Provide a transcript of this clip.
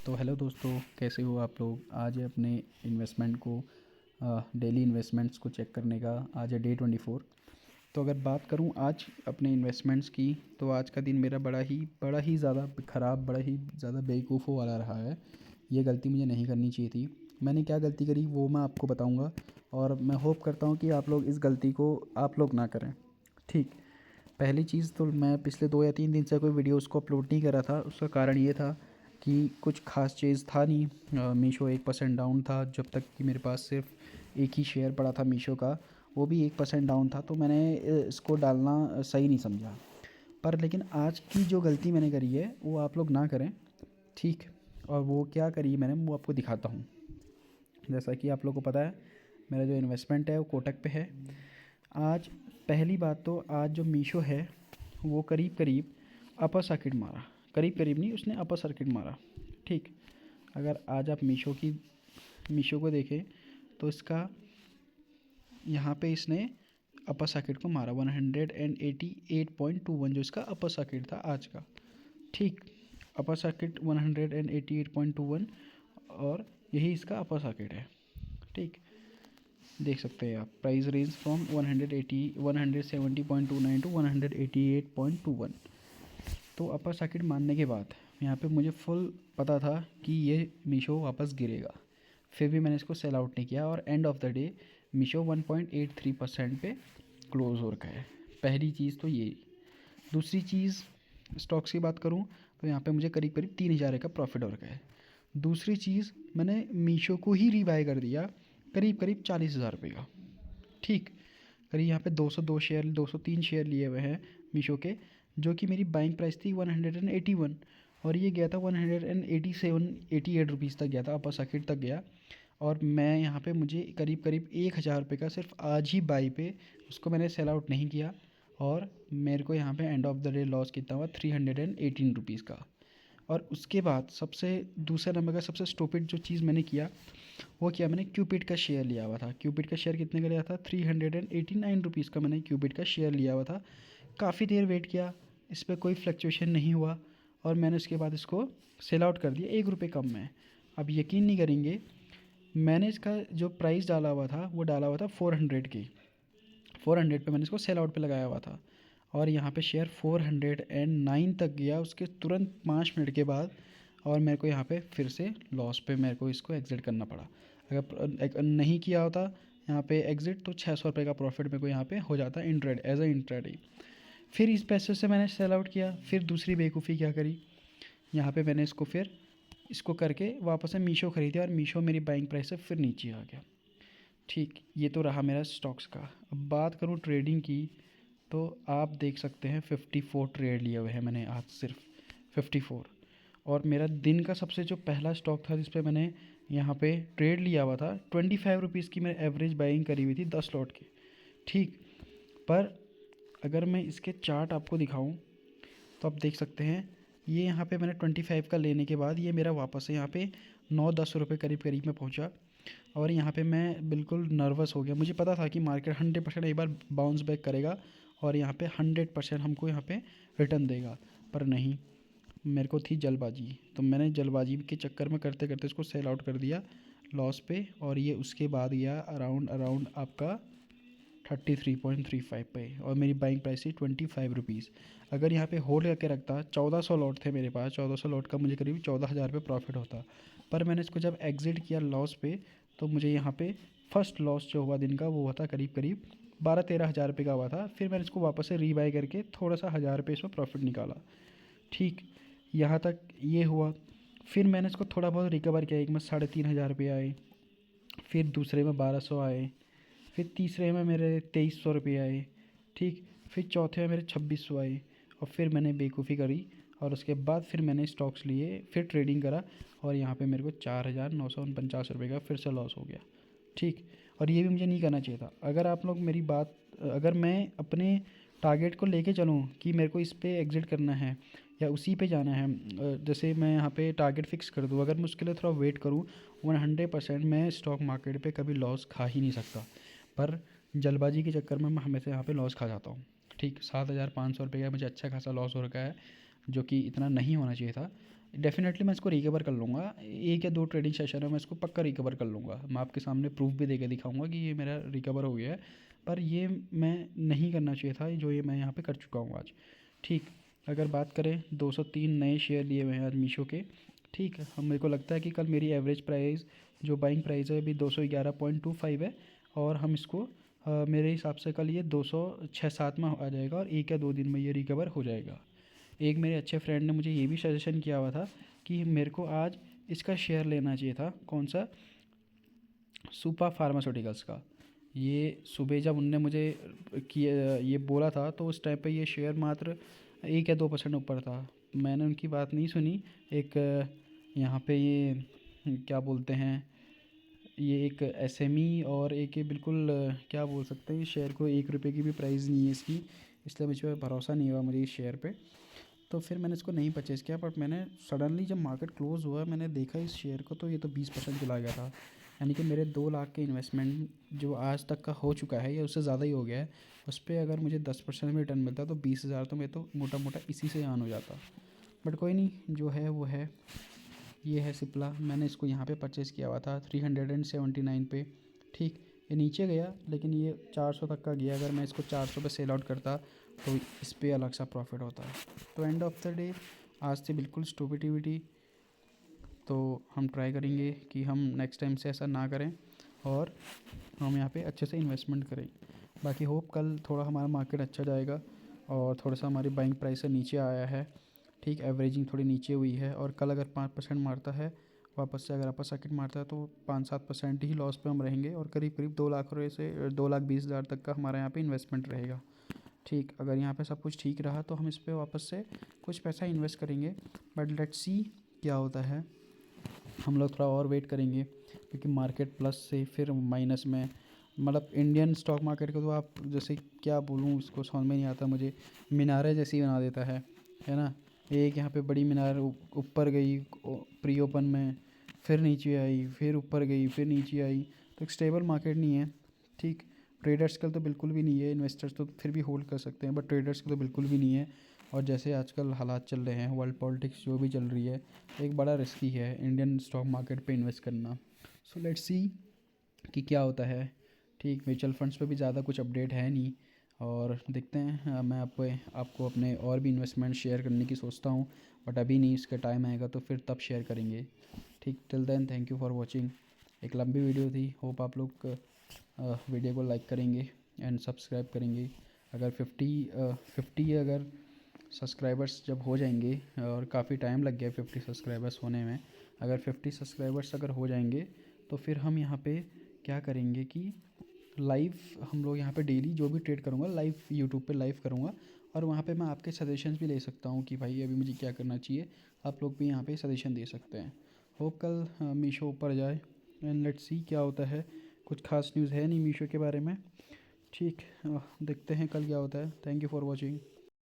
तो हेलो दोस्तों, कैसे हो आप लोग। आज है अपने इन्वेस्टमेंट को डेली इन्वेस्टमेंट्स को चेक करने का। आज है डे 24। तो अगर बात करूं आज अपने इन्वेस्टमेंट्स की, तो आज का दिन मेरा बड़ा ही ज़्यादा ख़राब, बड़ा ही ज़्यादा बेवकूफ़ों वाला रहा है। ये गलती मुझे नहीं करनी चाहिए थी। मैंने क्या गलती करी वो मैं आपको बताऊंगा, और मैं होप करता हूं कि आप लोग इस गलती को आप लोग ना करें। ठीक। पहली चीज़ तो मैं पिछले 2 या 3 दिन से कोई वीडियो उसको अपलोड नहीं कर रहा था। उसका कारण ये था कि कुछ ख़ास चीज़ था नहीं। मीशो 1% डाउन था, जब तक कि मेरे पास सिर्फ एक ही शेयर पड़ा था मीशो का, वो भी 1% डाउन था। तो मैंने इसको डालना सही नहीं समझा। पर लेकिन आज की जो गलती मैंने करी है वो आप लोग ना करें। ठीक। और वो क्या करी मैंने, वो आपको दिखाता हूँ। जैसा कि आप लोग को पता है, मेरा जो इन्वेस्टमेंट है वो कोटक पे है। आज पहली बात तो, आज जो मीशो है वो करीब करीब अपर सर्किट मारा। करीब करीब नहीं, उसने अपर सर्किट मारा। ठीक। अगर आज आप मीशो को देखें तो इसका यहाँ पे इसने अपर सर्किट को मारा 188.21, जो इसका अपर सर्किट था आज का। ठीक। अपर सर्किट 188.21, और यही इसका अपर सर्किट है। ठीक। देख सकते हैं आप, प्राइस रेंज फ्रॉम 170.29 टू 188.21। तो अपर सर्किट मारने के बाद यहाँ पे मुझे फुल पता था कि ये मीशो वापस गिरेगा, फिर भी मैंने इसको सेल आउट नहीं किया, और end of the day Meesho 1.83% पे क्लोज हो रखा है। पहली चीज़ तो ये। दूसरी चीज़, स्टॉक्स की बात करूँ तो यहाँ पे मुझे करीब करीब 3,000 का प्रॉफिट हो रखा है। दूसरी चीज़, मैंने मीशो को ही रीबाय कर दिया करीब करीब 40,000 रुपये का। ठीक। करीब यहाँ पे 202 शेयर, 203 शेयर लिए हुए हैं मीशो के, जो कि मेरी बाइंग प्राइस थी 181, और ये गया था 187-88 रुपीज़ तक गया था, अपर सर्किट तक गया। और मैं यहाँ पे मुझे करीब करीब 1,000 रुपये का सिर्फ आज ही बाई पे, उसको मैंने सेल आउट नहीं किया, और मेरे को यहाँ पे end of the day loss कितना हुआ, 318 रुपीज़ का। और उसके बाद सबसे दूसरे नंबर का सबसे स्टूपिड जो चीज़ मैंने किया वो किया, मैंने क्यूपिड का शेयर लिया हुआ था। क्यूपिड का शेयर कितने का लिया था, 389 रुपीज़ का मैंने क्यूपिड का शेयर लिया हुआ था। काफ़ी देर वेट किया, इस पर कोई फ्लक्चुएशन नहीं हुआ, और मैंने उसके बाद इसको सेल आउट कर दिया 1 रुपये कम में। अब यकीन नहीं करेंगे, मैंने इसका जो प्राइस डाला हुआ था वो डाला हुआ था 400 की। 400 पे मैंने इसको सेल आउट पे लगाया हुआ था, और यहाँ पे शेयर 409 तक गया उसके तुरंत 5 मिनट के बाद, और मेरे को यहाँ पे फिर से लॉस पे मेरे को इसको एग्ज़िट करना पड़ा। अगर नहीं किया होता यहाँ पे एग्ज़िट, तो 600 रुपये का प्रॉफिट मेरे को यहाँ पे हो जाता इंट्रेड एज अ इंट्राडे। फिर इस पैसे से मैंने सेल आउट किया। फिर दूसरी बेवकूफ़ी क्या करी, यहाँ पे मैंने इसको करके वापस से मीशो ख़रीदा, और मीशो मेरी बाइंग प्राइस से फिर नीचे आ गया। ठीक। ये तो रहा मेरा स्टॉक्स का। अब बात करूँ ट्रेडिंग की, तो आप देख सकते हैं 54 ट्रेड लिए हुए हैं मैंने आज, सिर्फ 54। और मेरा दिन का सबसे जो पहला स्टॉक था जिस पे मैंने यहाँ पे ट्रेड लिया हुआ था, 25 रुपीज़ की मैंने एवरेज बाइंग करी हुई थी 10 लॉट की। ठीक। पर अगर मैं इसके चार्ट आपको दिखाऊं तो आप देख सकते हैं, ये यहाँ पे मैंने 25 का लेने के बाद ये मेरा वापस से यहाँ पे 9-10 रुपये करीब करीब में पहुँचा, और यहाँ पे मैं बिल्कुल नर्वस हो गया। मुझे पता था कि मार्केट 100% एक बार बाउंस बैक करेगा, और यहाँ पे 100% हमको यहाँ पे रिटर्न देगा। पर नहीं, मेरे को थी जल्दबाजी, तो मैंने जल्दबाजी के चक्कर में करते करते इसको सेल आउट कर दिया लॉस पे, और ये उसके बाद गया अराउंड आपका 33.35 पे, और मेरी बाइंग प्राइस थी 25 रुपीज़। अगर यहाँ पे होल्ड करके रखता, 1400 लॉट थे मेरे पास, 1400 लॉट का मुझे करीब 14,000 पे प्रॉफिट होता। पर मैंने इसको जब एग्ज़िट किया लॉस पे, तो मुझे यहाँ पे फर्स्ट लॉस जो हुआ दिन का वो हुआ था करीब करीब 12-13 हज़ार रुपये का हुआ था। फिर मैंने इसको वापस से रीबाई करके थोड़ा सा 1,000 रुपये इसमें प्रॉफिट निकाला। ठीक। यहाँ तक ये हुआ। फिर मैंने इसको थोड़ा बहुत रिकवर किया, एक में 3,500 रुपये आए, फिर दूसरे में 1,200 आए, फिर तीसरे में मेरे 2,300 रुपये आए। ठीक। फिर चौथे में मेरे 2,600 आए, और फिर मैंने बेवकूफ़ी करी, और उसके बाद फिर मैंने स्टॉक्स लिए, फिर ट्रेडिंग करा, और यहाँ पे मेरे को 4,949 रुपये का फिर से लॉस हो गया। ठीक। और ये भी मुझे नहीं करना चाहिए था। अगर मैं अपने टारगेट को लेके चलूँ कि मेरे को इस पे एग्ज़िट करना है या उसी पे जाना है, जैसे मैं यहाँ पे टारगेट फिक्स कर दूँ, अगर मैं उसके लिए थोड़ा वेट करूँ, 100% मैं स्टॉक मार्केट पे कभी लॉस खा ही नहीं सकता। पर जल्दबाजी के चक्कर में मैं हमेशा यहाँ पे लॉस खा जाता हूँ। ठीक। 7,500 रुपये का मुझे अच्छा खासा लॉस हो रखा है, जो कि इतना नहीं होना चाहिए था। डेफिनेटली मैं इसको रिकवर कर लूँगा, 1 या 2 ट्रेडिंग सेशन में मैं इसको पक्का रिकवर कर लूँगा। मैं आपके सामने प्रूफ भी देके दिखाऊँगा कि ये मेरा रिकवर हो गया है, पर ये मैं नहीं करना चाहिए था जो ये मैं यहाँ पे कर चुका हूँ आज। ठीक, अगर बात करें 203 नए शेयर लिए हुए हैं आज मीशो के। ठीक है, हम मेरे को लगता है कि कल मेरी एवरेज प्राइस जो बाइंग प्राइस है अभी 211.25 है, और हम इसको मेरे हिसाब से कल ये 206-7 में आ जाएगा, और 1 या 2 दिन में ये रिकवर हो जाएगा। एक मेरे अच्छे फ्रेंड ने मुझे ये भी सजेशन किया हुआ था कि मेरे को आज इसका शेयर लेना चाहिए था, कौन सा, सुपा फार्मास्यूटिकल्स का। ये सुबह जब उनने मुझे किया ये बोला था तो उस टाइम पे ये शेयर मात्र 1 या 2% ऊपर था। मैंने उनकी बात नहीं सुनी। एक यहाँ पे ये क्या बोलते हैं, ये एक एसएमई और एक ये बिल्कुल क्या बोल सकते हैं, शेयर को 1 रुपये की भी प्राइस नहीं है इसकी, इसलिए मुझ पर भरोसा नहीं हुआ मुझे इस शेयर पे। तो फिर मैंने इसको नहीं परचेज़ किया, बट मैंने सडनली जब मार्केट क्लोज़ हुआ मैंने देखा इस शेयर को तो ये तो 20% चला गया था। यानी कि मेरे 2 लाख के इन्वेस्टमेंट जो आज तक का हो चुका है या उससे ज़्यादा ही हो गया है, उस पर अगर मुझे 10% में रिटर्न मिलता तो 20,000 तो मैं तो मोटा मोटा इसी से आन हो जाता। बट कोई नहीं, जो है वो है। ये है सिप्ला, मैंने इसको यहाँ पे परचेज़ किया हुआ था 379 पे। ठीक, ये नीचे गया लेकिन ये 400 तक का गया। अगर मैं इसको 400 पे सेल आउट करता तो इस पे अलग सा प्रॉफिट होता है। तो एंड ऑफ द डे आज से बिल्कुल स्टूपिडिटी, तो हम ट्राई करेंगे कि हम नेक्स्ट टाइम से ऐसा ना करें और हम यहाँ पे अच्छे से इन्वेस्टमेंट करें। बाकी होप कल थोड़ा हमारा मार्केट अच्छा जाएगा, और थोड़ा सा हमारी बाइंग प्राइस से नीचे आया है। ठीक, एवरेजिंग थोड़ी नीचे हुई है, और कल अगर 5% मारता है वापस से, अगर अपर सर्किट मारता है तो 5-7% ही लॉस पे हम रहेंगे, और करीब करीब 2 लाख रुपये से 2,20,000 तक का हमारा यहाँ पे इन्वेस्टमेंट रहेगा। ठीक, अगर यहाँ पे सब कुछ ठीक रहा तो हम इस पर वापस से कुछ पैसा इन्वेस्ट करेंगे, बट लेट्स सी क्या होता है। हम लोग थोड़ा और वेट करेंगे, क्योंकि मार्केट प्लस से फिर माइनस में, मतलब इंडियन स्टॉक मार्केट को तो आप जैसे क्या बोलूँ, उसको समझ में नहीं आता मुझे, मीनारे जैसी बना देता है ना। एक यहाँ पे बड़ी मीनार ऊपर गई प्री ओपन में, फिर नीचे आई, फिर ऊपर गई, फिर नीचे आई, तो एक स्टेबल मार्केट नहीं है। ठीक, ट्रेडर्स का तो बिल्कुल भी नहीं है, इन्वेस्टर्स तो फिर भी होल्ड कर सकते हैं, बट ट्रेडर्स का तो बिल्कुल भी नहीं है। और जैसे आजकल हालात चल रहे हैं, वर्ल्ड पॉलिटिक्स जो भी चल रही है, एक बड़ा रिस्की है इंडियन स्टॉक मार्केट पे इन्वेस्ट करना। सो लेट्स सी कि क्या होता है। ठीक, म्यूचुअल फंड्स पे भी ज़्यादा कुछ अपडेट है नहीं, और देखते हैं। मैं आपको अपने और भी इन्वेस्टमेंट शेयर करने की सोचता हूँ, बट अभी नहीं, इसका टाइम आएगा तो फिर तब शेयर करेंगे। ठीक, till then thank you for watching. एक लंबी वीडियो थी, होप आप लोग वीडियो को लाइक करेंगे एंड सब्सक्राइब करेंगे। अगर 50 अगर सब्सक्राइबर्स जब हो जाएंगे, और काफ़ी टाइम लग गया 50 सब्सक्राइबर्स होने में, अगर 50 सब्सक्राइबर्स अगर हो जाएंगे तो फिर हम यहाँ पे क्या करेंगे कि लाइव हम लोग यहाँ पे डेली जो भी ट्रेड करूँगा लाइव यूट्यूब पे लाइव करूँगा, और वहाँ पे मैं आपके सजेशंस भी ले सकता हूँ कि भाई अभी मुझे क्या करना चाहिए, आप लोग भी यहाँ पे सजेशन दे सकते हैं। होप कल मीशो ऊपर जाए, एंड लेट्स सी क्या होता है। कुछ खास न्यूज़ है नहीं मीशो के बारे में। ठीक, देखते हैं कल क्या होता है। Thank you for watching.